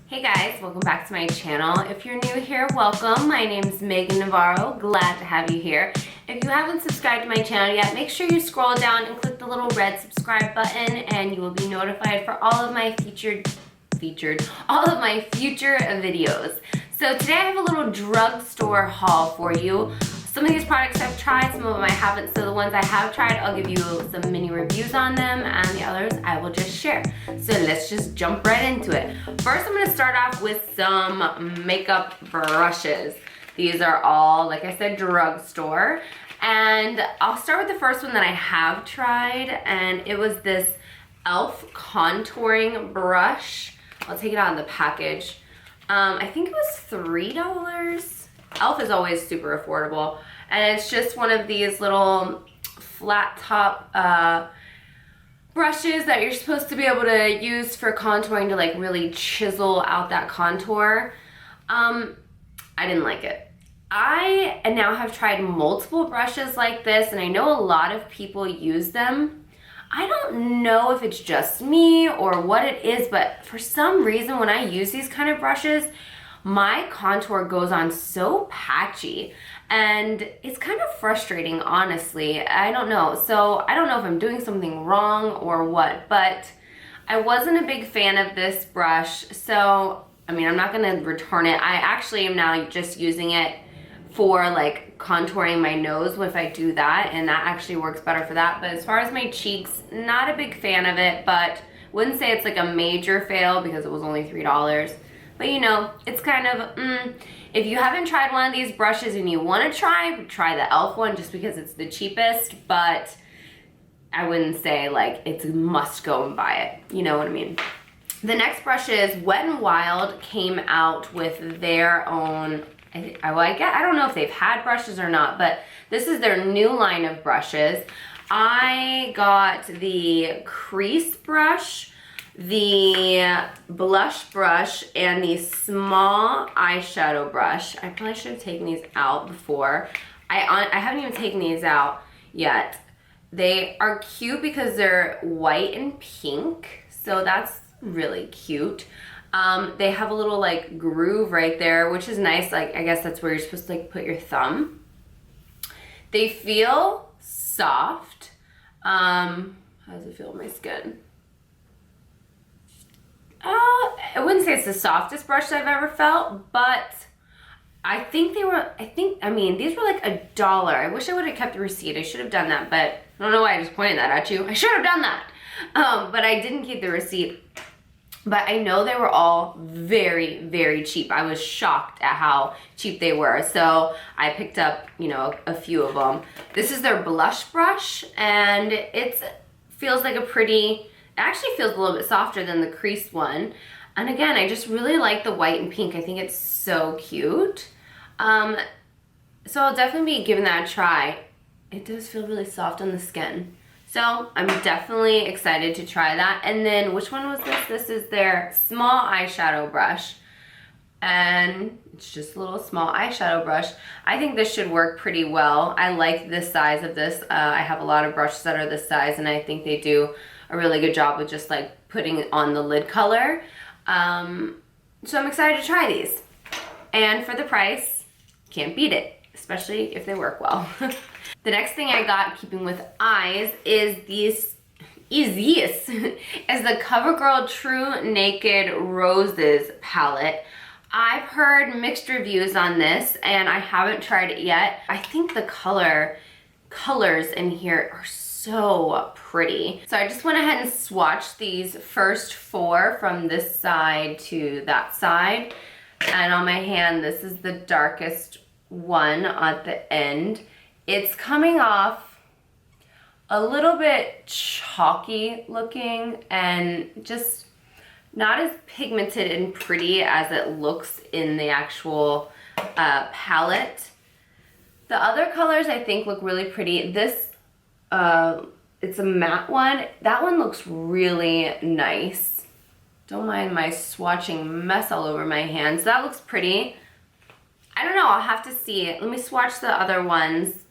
Hey guys, welcome back to my channel. If you're new here, welcome. My name is Megan Navarro. Glad to have you here. If you haven't subscribed to my channel yet, make sure you scroll down and click the little red subscribe button and you will be notified for all of my future videos. So today I have a little drugstore haul for you. Some of these products I've tried, some of them I haven't, so the ones I have tried, I'll give you some mini reviews on them, and the others I will just share. So let's just jump right into it. First, I'm gonna start off with some makeup brushes. These are all, like I said, drugstore. And I'll start with the first one that I have tried, and it was this e.l.f. contouring brush. I'll take it out of the package. I think it was $3. e.l.f. is always super affordable, and it's just one of these little flat top brushes that you're supposed to be able to use for contouring to like really chisel out that contour. I didn't like it. I now have tried multiple brushes like this, and I know a lot of people use them. I don't know if it's just me or what it is, but for some reason when I use these kind of brushes, my contour goes on so patchy, and it's kind of frustrating, honestly. I don't know. So I don't know if I'm doing something wrong or what, but I wasn't a big fan of this brush. So, I mean, I'm not gonna return it. I actually am now just using it for like contouring my nose if I do that, and that actually works better for that. But as far as my cheeks, not a big fan of it, but wouldn't say it's like a major fail because it was only $3. But you know, it's kind of, if you haven't tried one of these brushes and you want to try the e.l.f. one just because it's the cheapest, but I wouldn't say like it's a must go and buy it. You know what I mean? The next brush is Wet n Wild came out with their own, I don't know if they've had brushes or not, but this is their new line of brushes. I got the crease brush, the blush brush, and the small eyeshadow brush. I probably should have taken these out before. I haven't even taken these out yet. They are cute because they're white and pink, so that's really cute. They have a little like groove right there, which is nice. Like, I guess that's where you're supposed to like put your thumb. They feel soft. How does it feel on my skin? I wouldn't say it's the softest brush I've ever felt, but I think these were like $1. I wish I would have kept the receipt. I should have done that, but I don't know why I just pointed that at you. I should have done that. But I didn't keep the receipt. But I know they were all very, very cheap. I was shocked at how cheap they were. So I picked up, you know, a few of them. This is their blush brush, and it feels like it actually feels a little bit softer than the crease one. And again, I just really like the white and pink. I think it's so cute. So I'll definitely be giving that a try. It does feel really soft on the skin. So I'm definitely excited to try that. And then, which one was this? This is their small eyeshadow brush. And it's just a little small eyeshadow brush. I think this should work pretty well. I like this size of this. I have a lot of brushes that are this size, and I think they do a really good job with just like putting on the lid color. So I'm excited to try these. And for the price, can't beat it, especially if they work well. The next thing I got, keeping with eyes, is the CoverGirl True Naked Roses palette. I've heard mixed reviews on this, and I haven't tried it yet. I think the colors in here are so pretty. So I just went ahead and swatched these first 4 from this side to that side. And on my hand, this is the darkest one at the end. It's coming off a little bit chalky looking and just not as pigmented and pretty as it looks in the actual palette. The other colors I think look really pretty. This, it's a matte one. That one looks really nice. Don't mind my swatching mess all over my hands. That looks pretty. I don't know, I'll have to see. Let me swatch the other ones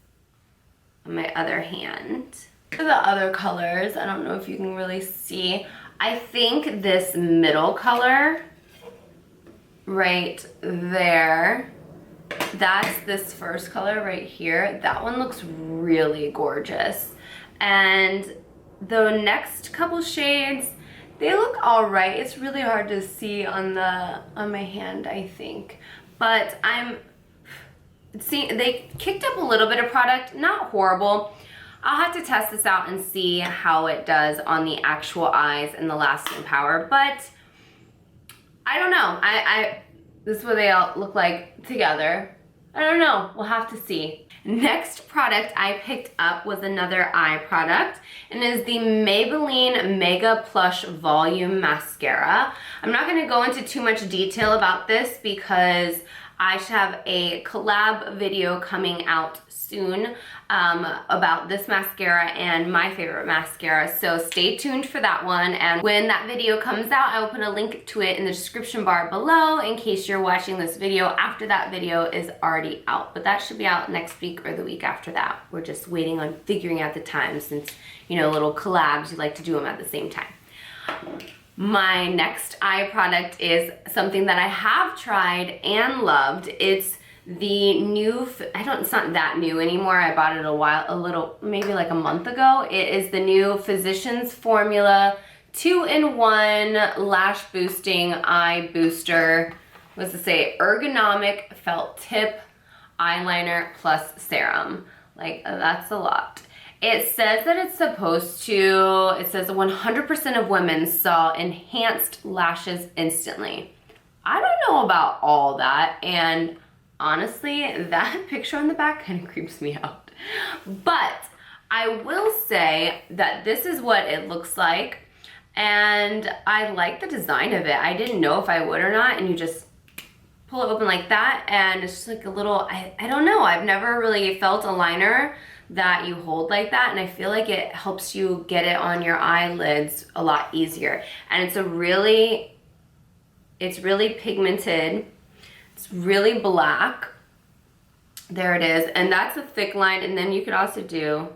on my other hand. For the other colors, I don't know if you can really see. I think this middle color right there. That's this first color right here. That one looks really gorgeous. And the next couple shades, they look all right. It's really hard to see on my hand, I think. But they kicked up a little bit of product, not horrible. I'll have to test this out and see how it does on the actual eyes and the lasting power, but I don't know. This is what they all look like together. I don't know, we'll have to see. Next product I picked up was another eye product, and it is the Maybelline Mega Plush Volume Mascara. I'm not gonna go into too much detail about this because I should have a collab video coming out soon about this mascara and my favorite mascara, so stay tuned for that one. And when that video comes out, I will put a link to it in the description bar below in case you're watching this video after that video is already out. But that should be out next week or the week after that. We're just waiting on figuring out the time, since, you know, little collabs, you like to do them at the same time. My next eye product is something that I have tried and loved. It's the new, it's not that new anymore. I bought it maybe like a month ago. It is the new Physcians Formula 2-in-1 Lash Boosting Eye Booster. What's it say? Ergonomic Felt Tip Eyeliner plus Serum. Like, that's a lot. It says that it's supposed to, it says 100% of women saw enhanced lashes instantly. I don't know about all that, and honestly, that picture on the back kind of creeps me out. But I will say that this is what it looks like, and I like the design of it. I didn't know if I would or not, and you just pull it open like that, and it's just like a little, I don't know, I've never really felt a liner that you hold like that, and I feel like it helps you get it on your eyelids a lot easier. And it's really pigmented. It's really black. There it is. And that's a thick line, and then you could also do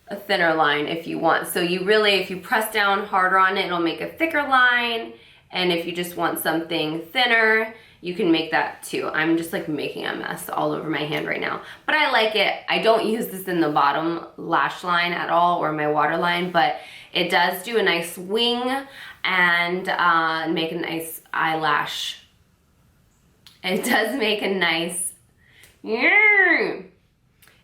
a thinner line if you want. So you really, if you press down harder on it, it'll make a thicker line. And if you just want something thinner, you can make that too. I'm just like making a mess all over my hand right now. But I like it. I don't use this in the bottom lash line at all, or my waterline, but it does do a nice wing and make a nice eyelash. It does make a nice, it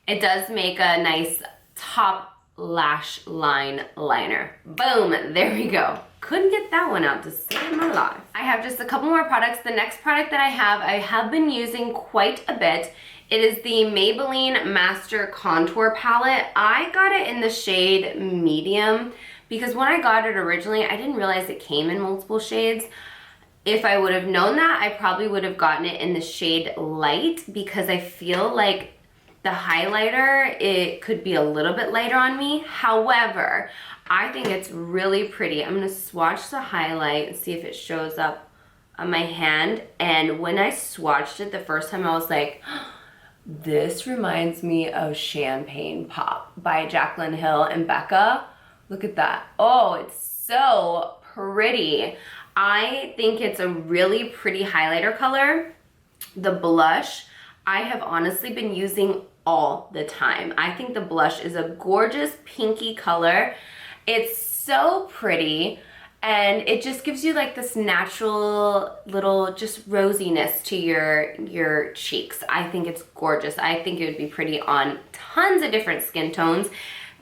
does make a nice top lash line liner. Boom, there we go. Couldn't get that one out to save my life. I have just a couple more products. The next product that I have been using quite a bit. It is the Maybelline Master Contour Palette. I got it in the shade medium because when I got it originally, I didn't realize it came in multiple shades. If I would have known that, I probably would have gotten it in the shade light because I feel like the highlighter, it could be a little bit lighter on me. However, I think it's really pretty. I'm gonna swatch the highlight and see if it shows up on my hand. And when I swatched it the first time, I was like, this reminds me of Champagne Pop by Jaclyn Hill and Becca. Look at that. Oh, it's so pretty. I think it's a really pretty highlighter color. The blush, I have honestly been using all the time. I think the blush is a gorgeous pinky color. It's so pretty, and it just gives you like this natural little just rosiness to your cheeks. I think it's gorgeous. I think it would be pretty on tons of different skin tones.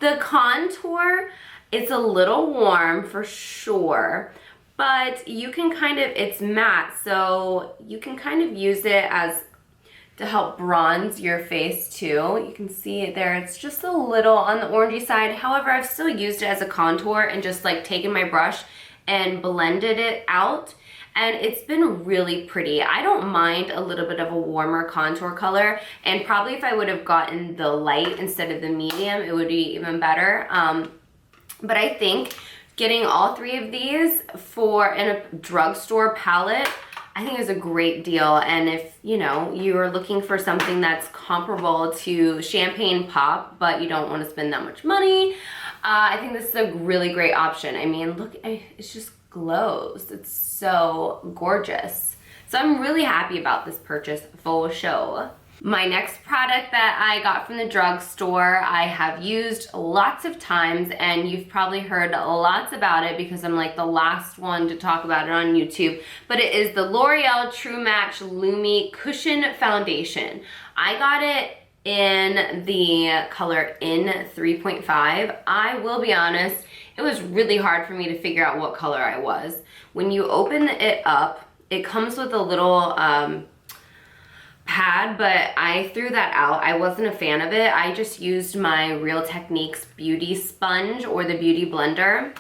The contour, it's a little warm for sure, but you can kind of, it's matte, so you can kind of use it as to help bronze your face too. You can see it there. It's just a little on the orangey side. However, I've still used it as a contour and just like taken my brush and blended it out, and it's been really pretty. I don't mind a little bit of a warmer contour color, and probably if I would have gotten the light instead of the medium, it would be even better. But I think getting all three of these in a drugstore palette, I think is a great deal. And if, you know, you're looking for something that's comparable to Champagne Pop, but you don't want to spend that much money, I think this is a really great option. I mean, look, it just glows. It's so gorgeous. So I'm really happy about this purchase for sure. My next product that I got from the drugstore, I have used lots of times, and you've probably heard lots about it because I'm like the last one to talk about it on YouTube, but it is the L'Oreal True Match Lumi Cushion Foundation. I got it in the color in 3.5. I will be honest, it was really hard for me to figure out what color I was. When you open it up, it comes with a little pad, but I threw that out. I wasn't a fan of it. I just used my Real Techniques beauty sponge or the beauty blender.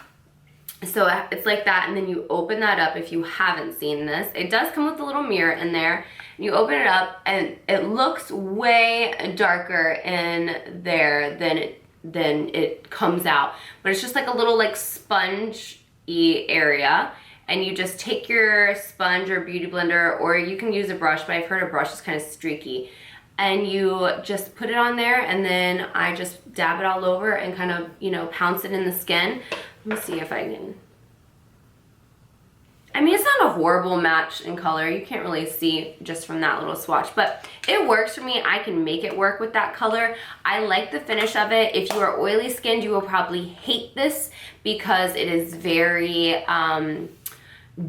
So it's like that, and then you open that up if you haven't seen this. It does come with a little mirror in there. You open it up and it looks way darker in there than it comes out. But it's just like a little like sponge-y area. And you just take your sponge or beauty blender, or you can use a brush, but I've heard a brush is kind of streaky. And you just put it on there, and then I just dab it all over and kind of, you know, pounce it in the skin. Let me see if I can. I mean, it's not a horrible match in color. You can't really see just from that little swatch, but it works for me. I can make it work with that color. I like the finish of it. If you are oily skinned, you will probably hate this because it is very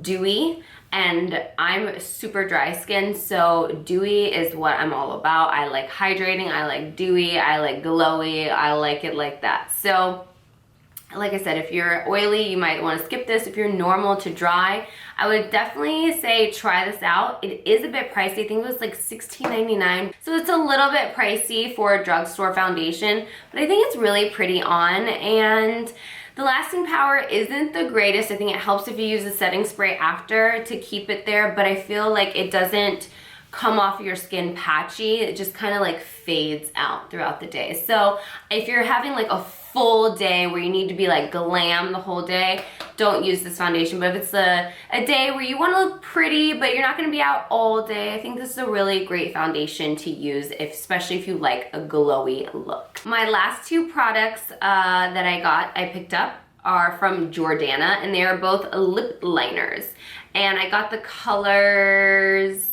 dewy, and I'm super dry skin, so dewy is what I'm all about. I like hydrating, I like dewy, I like glowy, I like it like that. So like I said, if you're oily, you might want to skip this. If you're normal to dry, I would definitely say try this out. It is a bit pricey. I think it was like $16.99. So it's a little bit pricey for a drugstore foundation, but I think it's really pretty on, and the lasting power isn't the greatest. I think it helps if you use a setting spray after to keep it there, but I feel like it doesn't come off your skin patchy. It just kind of like fades out throughout the day. So if you're having like a full day where you need to be like glam the whole day, don't use this foundation. But if it's a day where you want to look pretty but you're not going to be out all day, I think this is a really great foundation to use, especially if you like a glowy look. My last two products that I picked up are from Jordana, and they are both lip liners. And I got the colors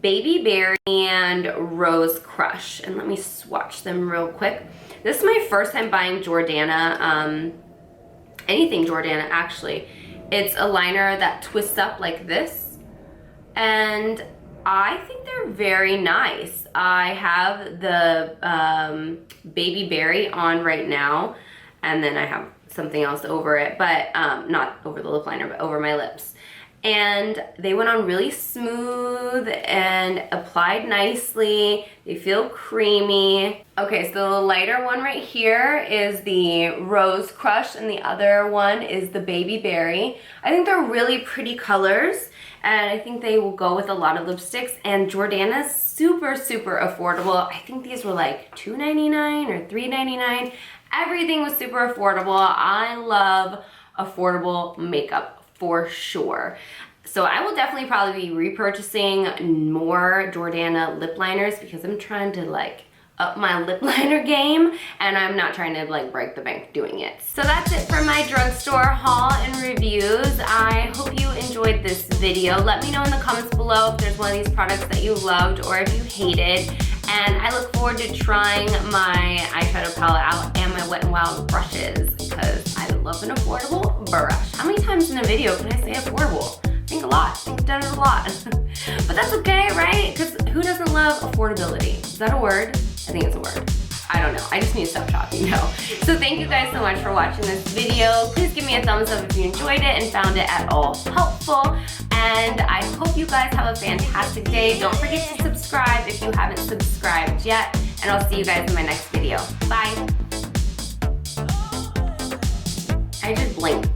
Baby Berry and Rose Crush, and let me swatch them real quick. This is my first time buying Jordana, anything Jordana actually. It's a liner that twists up like this, and I think they're very nice. I have the Baby Berry on right now, and then I have something else over it, but not over the lip liner, but over my lips. And they went on really smooth and applied nicely. They feel creamy. Okay, so the lighter one right here is the Rose Crush, and the other one is the Baby Berry. I think they're really pretty colors, and I think they will go with a lot of lipsticks. And Jordana's super, super affordable. I think these were like $2.99 or $3.99. Everything was super affordable. I love affordable makeup for sure. So I will definitely probably be repurchasing more Jordana lip liners because I'm trying to like up my lip liner game, and I'm not trying to like break the bank doing it. So that's it for my drugstore haul and reviews. I hope you enjoyed this video. Let me know in the comments below if there's one of these products that you loved or if you hated. And I look forward to trying my eyeshadow palette out and my Wet n Wild brushes because I love an affordable brush. How many times in a video can I say affordable? I think a lot. I think I've done it a lot. But that's okay, right? Because who doesn't love affordability? Is that a word? I think it's a word. I don't know. I just need to stop talking now. So thank you guys so much for watching this video. Please give me a thumbs up if you enjoyed it and found it at all helpful. And I hope you guys have a fantastic day. Don't forget to subscribe if you haven't subscribed yet. And I'll see you guys in my next video. Bye. I just blinked.